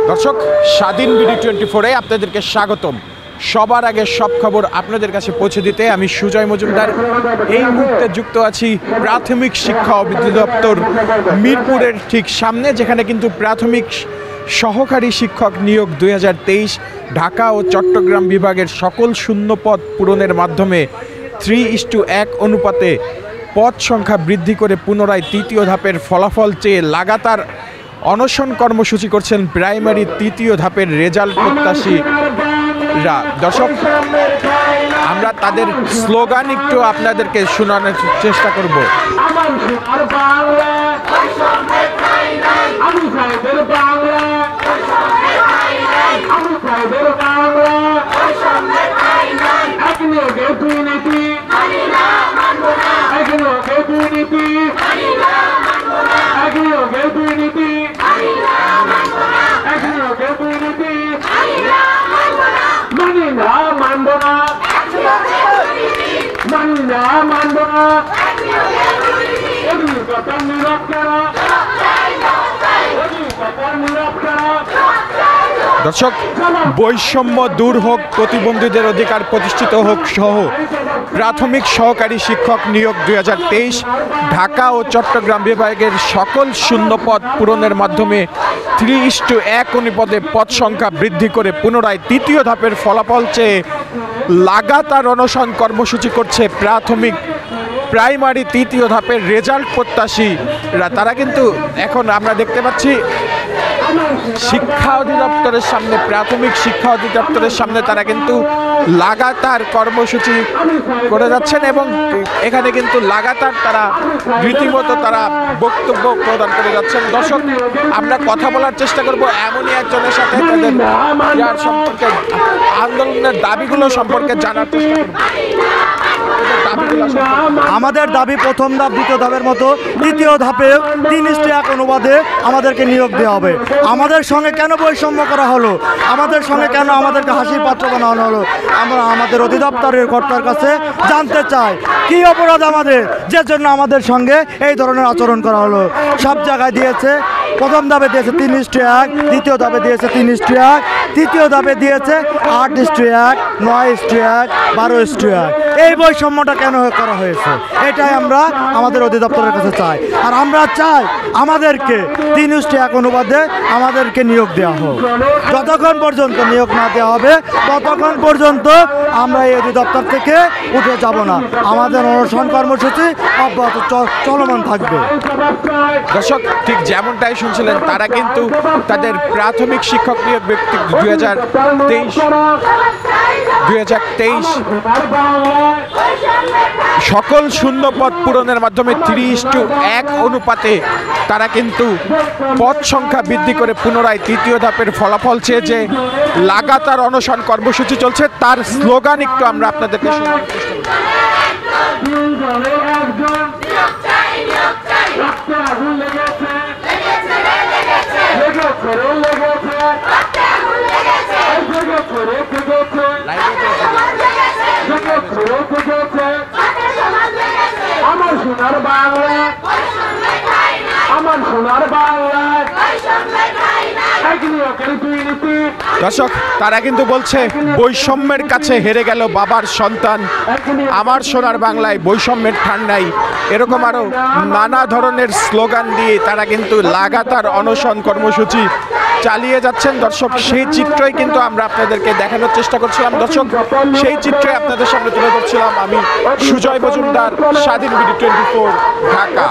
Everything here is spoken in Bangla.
দর্শক, স্বাধীন বিডি 24-এ আপনাদেরকে স্বাগতম। সবার আগে সব খবর আপনাদের কাছে পৌঁছে দিতে আমি সুজয় মজুমদার এই মুহূর্তে যুক্ত আছি প্রাথমিক শিক্ষা অধিদপ্তর মিরপুরের ঠিক সামনে, যেখানে কিন্তু প্রাথমিক সহকারী শিক্ষক নিয়োগ 2023 ঢাকা ও চট্টগ্রাম বিভাগের সকল শূন্য পদ পূরণের মাধ্যমে 3:1 অনুপাতে পদ সংখ্যা বৃদ্ধি করে পুনরায় তৃতীয় ধাপের ফলাফল চেয়ে লাগাতার অনশন কর্মসূচি করছেন প্রাইমারি তৃতীয় ধাপের রেজাল্ট প্রত্যাশীরা। দর্শক, আমরা তাদের স্লোগান একটু আপনাদেরকে শোনানোর চেষ্টা করব। দর্শক, বৈষম্য দূর হোক, প্রতিবন্ধীদের অধিকার প্রতিষ্ঠিত হোক সহ প্রাথমিক সহকারী শিক্ষক নিয়োগ 2023 ঢাকা ও চট্টগ্রাম বিভাগের সকল শূন্য পদ পূরণের মাধ্যমে 3:1 অনুপাতে পদ সংখ্যা বৃদ্ধি করে পুনরায় তৃতীয় ধাপের ফলাফল চেয়ে লাগাতার অনশন কর্মসূচি করছে প্রাইমারি তৃতীয় ধাপের রেজাল্ট প্রত্যাশীরা। তারা কিন্তু এখন আমরা দেখতে পাচ্ছি শিক্ষা অধিদপ্তরের সামনে, প্রাথমিক শিক্ষা অধিদপ্তরের সামনে তারা কিন্তু লাগাতার কর্মসূচি করে যাচ্ছেন এবং এখানে কিন্তু লাগাতার তারা রীতিমতো তারা বক্তব্য প্রদান করে যাচ্ছেন। দর্শক, আমরা কথা বলার চেষ্টা করব এমনই একজনের সাথে, তাদের সম্পর্কে, আন্দোলনের দাবিগুলো সম্পর্কে জানার চেষ্টা করব। আমাদের দাবি প্রথম ধাপ দ্বিতীয় ধাপের মতো তৃতীয় ধাপে 3:1 অনুপাতে আমাদেরকে নিয়োগ দেওয়া হবে। আমাদের সঙ্গে কেন বৈষম্য করা হলো, আমাদের সঙ্গে কেন আমাদেরকে হাসির পাত্র বানানো হলো, আমরা আমাদের অধিদপ্তরের কর্তার কাছে জানতে চাই কি অপরাধ আমাদের, যে জন্য আমাদের সঙ্গে এই ধরনের আচরণ করা হলো। সব জায়গায় দিয়েছে, প্রথম ধাপে দিয়েছে 3:1, দ্বিতীয় ধাপে দিয়েছে 3:1, তৃতীয় ধাপে দিয়েছে 8:1, 9:1, 12:1। এই বৈষম্যটা কেন করা হয়েছে, এটাই আমরা আমাদের অধিদপ্তরের কাছে চাই। আর আমরা চাই আমাদেরকে 3:1 অনুপাতে আমাদেরকে নিয়োগ দেওয়া হোক। যতক্ষণ পর্যন্ত নিয়োগ না দেওয়া হবে ততক্ষণ পর্যন্ত আমরা এই অধিদপ্তর থেকে উঠে যাব না। আমাদের অনশন কর্মসূচি অব্যাহত চলমান থাকবে। দর্শক, ঠিক যেমনটাই শুনছিলেন, তারা কিন্তু তাদের প্রাথমিক শিক্ষক নিয়োগ ব্যক্তি 2023 সকল শূন্য পদ পূরণের মাধ্যমে 3:1 অনুপাতে তারা কিন্তু পদ সংখ্যা বৃদ্ধি করে পুনরায় তৃতীয় ধাপের ফলাফল চেয়ে যে লাগাতার অনশন কর্মসূচি চলছে, তার স্লোগান একটু আমরা আপনাদেরকে শোনানোর চেষ্টা করব। আমার সোনার বাংলা, আমার সোনার বাংলা। দর্শক, তারা কিন্তু বলছে বৈষম্যের কাছে হেরে গেল বাবার সন্তান, আমার সোনার বাংলায় বৈষম্যের ঠাঁই নাই। এরকম আরো নানা ধরনের স্লোগান দিয়ে তারা কিন্তু লাগাতার অনশন কর্মসূচি চালিয়ে যাচ্ছেন। দর্শক, সেই চিত্রই কিন্তু আমরা আপনাদেরকে দেখানোর চেষ্টা করছিলাম। দর্শক, সেই চিত্রই আপনাদের সামনে তুলে ধরছিলাম আমি সুজয় মজুমদার, স্বাধীন বিডি 24 ঢাকা।